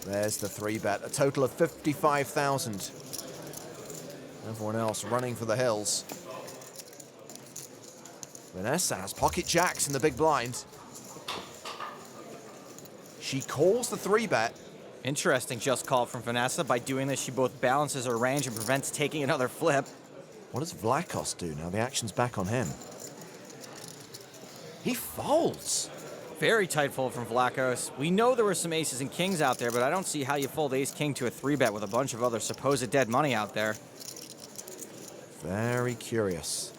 There's the 3-bet, a total of 55,000. Everyone else running for the hills. Vanessa has pocket jacks in the big blind. She calls the 3-bet. Interesting just call from Vanessa. By doing this, she both balances her range and prevents taking another flip. What does Vlachos do now the action's back on him? He folds. Very tight fold from Vlachos. We know there were some aces and kings out there, but I don't see how you fold ace-king to a 3-bet with a bunch of other supposed dead money out there. Very curious.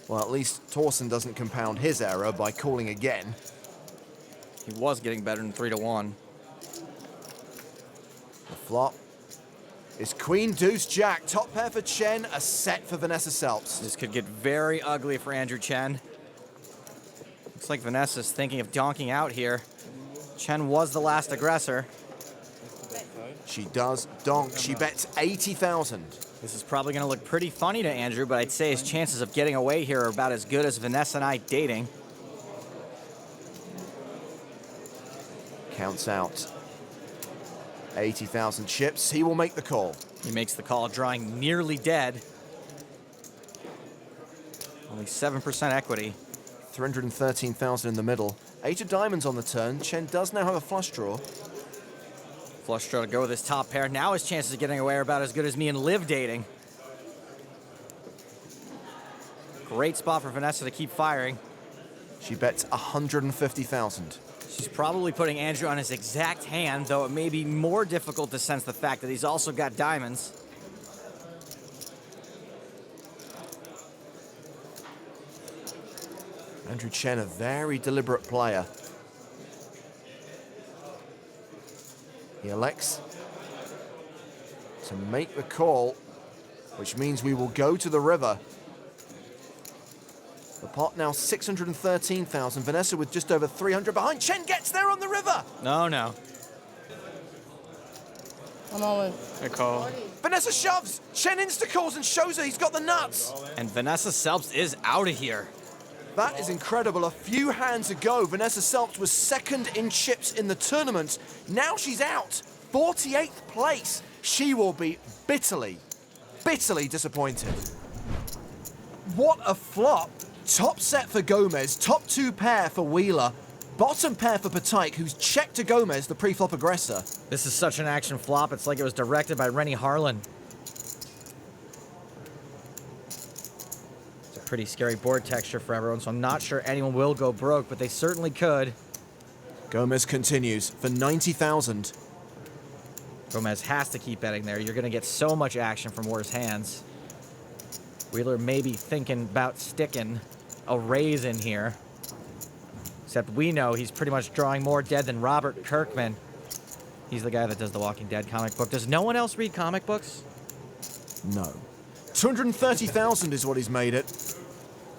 Well, at least Torsen doesn't compound his error by calling again. He was getting better than 3-1. The flop is Queen, Deuce, Jack. Top pair for Chen, a set for Vanessa Selbst. This could get very ugly for Andrew Chen. Looks like Vanessa's thinking of donking out here. Chen was the last aggressor. She does donk. She bets 80,000. This is probably going to look pretty funny to Andrew, but I'd say his chances of getting away here are about as good as Vanessa and I dating. Counts out 80,000 chips. He will make the call. He makes the call, drawing nearly dead. Only 7% equity. 313,000 in the middle. 8 of diamonds on the turn. Chen does now have a flush draw. Flush draw to go with his top pair. Now his chances of getting away are about as good as me and Liv dating. Great spot for Vanessa to keep firing. She bets 150,000. She's probably putting Andrew on his exact hand, though it may be more difficult to sense the fact that he's also got diamonds. Andrew Chen, a very deliberate player. He elects to make the call, which means we will go to the river. The pot now 613,000. Vanessa with just over 300 behind. Chen gets there on the river. No. I'm all in. Good call. Vanessa shoves. Chen insta-calls and shows her he's got the nuts. And Vanessa Selbst is out of here. That is incredible. A few hands ago, Vanessa Selbst was second in chips in the tournament. Now she's out. 48th place. She will be bitterly disappointed. What a flop. Top set for Gomez, top 2 pair for Wheeler, bottom pair for Patrik, who's checked to Gomez, the pre-flop aggressor. This is such an action flop. It's like it was directed by Rennie Harlan. It's a pretty scary board texture for everyone, so I'm not sure anyone will go broke, but they certainly could. Gomez continues for 90,000. Gomez has to keep betting there. You're going to get so much action from worse hands. Wheeler may be thinking about sticking a raise in here. Except we know he's pretty much drawing more dead than Robert Kirkman. He's the guy that does the Walking Dead comic book. Does no one else read comic books? No. 230,000 is what he's made it.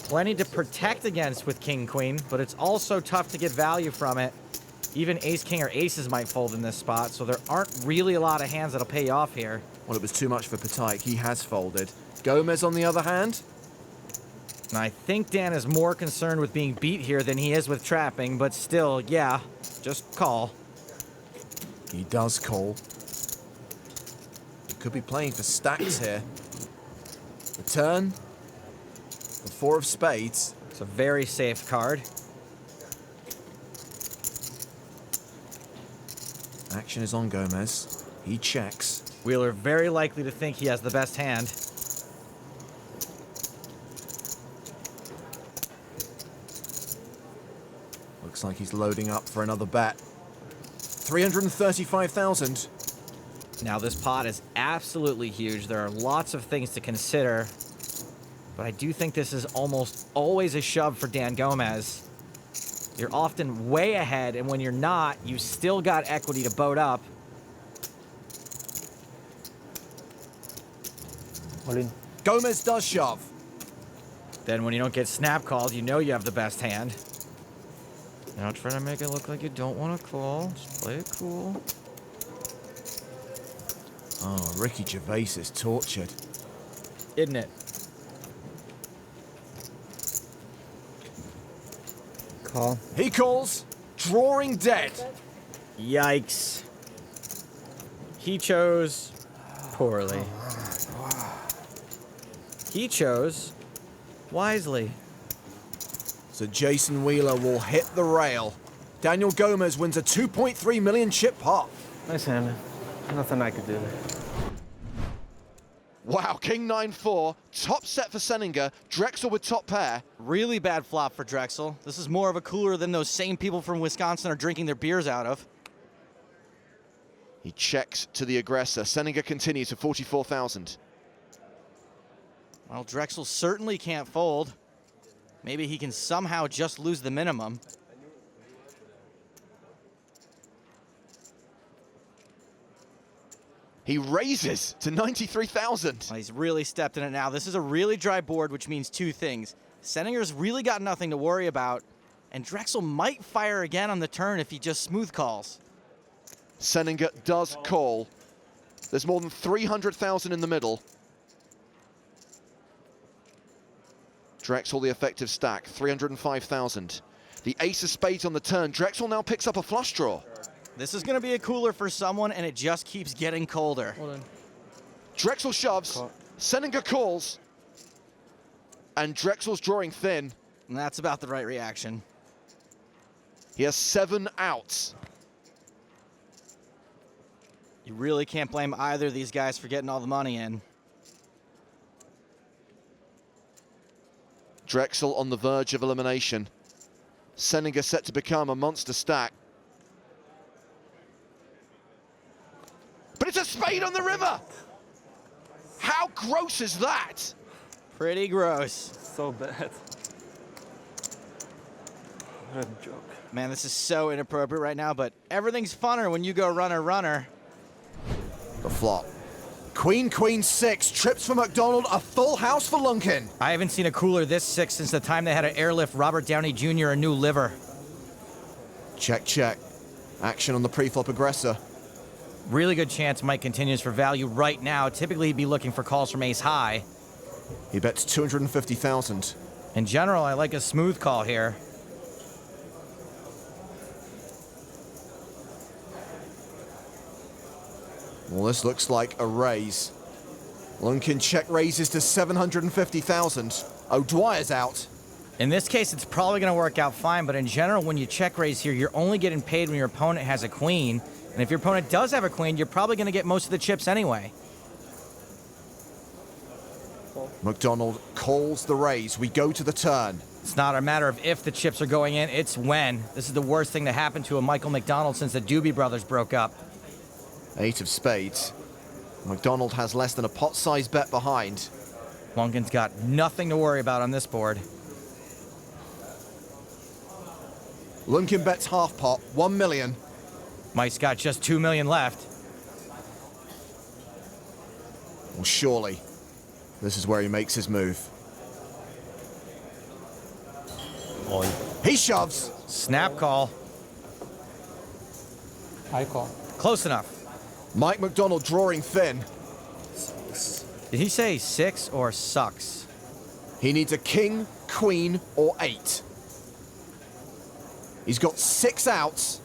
Plenty to protect against with King Queen, but it's also tough to get value from it. Even Ace King or Aces might fold in this spot, so there aren't really a lot of hands that'll pay off here. Well, it was too much for Patrik. He has folded. Gomez, on the other hand? And I think Dan is more concerned with being beat here than he is with trapping, but still, yeah, just call. He does call. He could be playing for stacks here. The turn. The 4 of spades. It's a very safe card. Action is on Gomez. He checks. Wheeler very likely to think he has the best hand. Looks like he's loading up for another bet. 335,000. Now this pot is absolutely huge. There are lots of things to consider. But I do think this is almost always a shove for Dan Gomez. You're often way ahead, and when you're not, you still got equity to boat up. All in. Gomez does shove. Then when you don't get snap called, you know you have the best hand. Now try to make it look like you don't want to call. Just play it cool. Oh, Ricky Gervais is tortured. Isn't it? Call. He calls, drawing dead. Yikes. He chose poorly. He chose wisely. So Jason Wheeler will hit the rail. Daniel Gomez wins a 2.3 million chip pot. Nice hand. Nothing I could do. Wow, King 9-4, top set for Senninger, Drexel with top pair. Really bad flop for Drexel. This is more of a cooler than those same people from Wisconsin are drinking their beers out of. He checks to the aggressor. Senninger continues to 44,000. Well, Drexel certainly can't fold. Maybe he can somehow just lose the minimum. He raises to 93,000. Well, he's really stepped in it now. This is a really dry board, which means two things. Senninger's really got nothing to worry about, and Drexel might fire again on the turn if he just smooth calls. Senninger does call. There's more than 300,000 in the middle. Drexel, the effective stack, 305,000. The ace of spades on the turn. Drexel now picks up a flush draw. This is going to be a cooler for someone, and it just keeps getting colder. Hold on. Drexel shoves. Call. Senninger calls. And Drexel's drawing thin. And that's about the right reaction. He has 7 outs. You really can't blame either of these guys for getting all the money in. Drexel on the verge of elimination. Senninger set to become a monster stack. But it's a spade on the river! How gross is that? Pretty gross. So bad. What a joke. Man, this is so inappropriate right now, but everything's funner when you go runner, runner. The flop. Queen, queen, 6. Trips for McDonald. A full house for Lunkin. I haven't seen a cooler this sick since the time they had to airlift Robert Downey Jr. a new liver. Check, check. Action on the pre-flop aggressor. Really good chance Mike continues for value right now. Typically, he'd be looking for calls from ace high. He bets 250,000. In general, I like a smooth call here. Well, this looks like a raise. Lunkin check raises to 750,000. O'Dwyer's out. In this case, it's probably going to work out fine, but in general, when you check raise here, you're only getting paid when your opponent has a queen. And if your opponent does have a queen, you're probably going to get most of the chips anyway. McDonald calls the raise. We go to the turn. It's not a matter of if the chips are going in, it's when. This is the worst thing to happen to a Michael McDonald since the Doobie Brothers broke up. 8 of spades. McDonald has less than a pot-sized bet behind. Lunkin's got nothing to worry about on this board. Lunkin bets half pot, 1 million. Mike's got just 2 million left. Well, surely, this is where he makes his move. He shoves. Snap call. High call. Close enough. Mike McDonald drawing thin. Did he say 6 or sucks? He needs a king, queen, or 8. He's got 6 outs.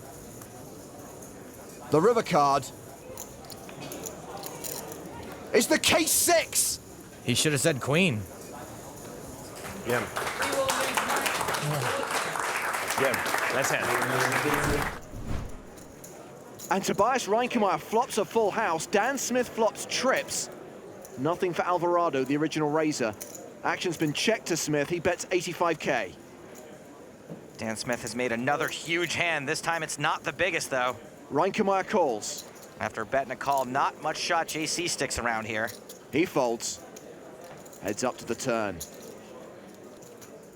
The river card. It's the case 6. He should have said queen. Yeah. Nice hand. And Tobias Reinkemeier flops a full house. Dan Smith flops trips. Nothing for Alvarado, the original raiser. Action's been checked to Smith. He bets 85K. Dan Smith has made another huge hand. This time it's not the biggest, though. Reinkemeier calls. After betting a call, not much shot JC sticks around here. He folds. Heads up to the turn.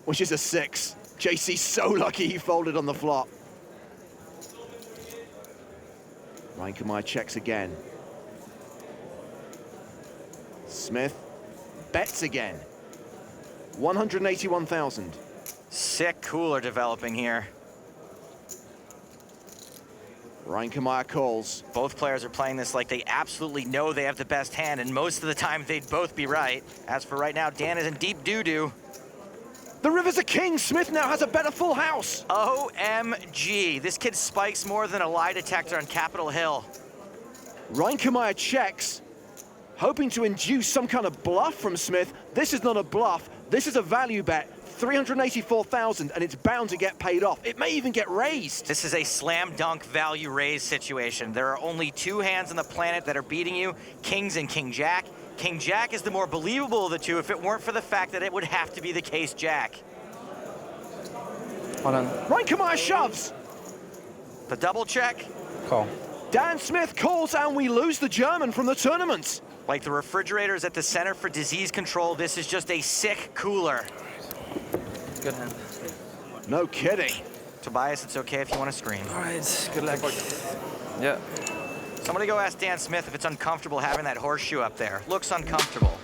Which is a 6. JC's so lucky he folded on the flop. Reinkemeier checks again. Smith bets again. 181,000. Sick cooler developing here. Reinkemeier calls. Both players are playing this like they absolutely know they have the best hand, and most of the time they'd both be right. As for right now, Dan is in deep doo-doo. The river's a king. Smith now has a better full house. OMG, this kid spikes more than a lie detector on Capitol Hill. Reinkemeier checks, hoping to induce some kind of bluff from Smith. This is not a bluff. This is a value bet. 384,000, and it's bound to get paid off. It may even get raised. This is a slam dunk value raise situation. There are only two hands on the planet that are beating you, kings and king jack. King jack is the more believable of the two if it weren't for the fact that it would have to be the case jack. Hold on. Reinkemeier shoves. The double check. Call. Dan Smith calls, and we lose the German from the tournament. Like the refrigerators at the Center for Disease Control, this is just a sick cooler. Good hand. No kidding. Tobias, it's okay if you want to scream. All right, good luck. Yeah. Somebody go ask Dan Smith if it's uncomfortable having that horseshoe up there. Looks uncomfortable.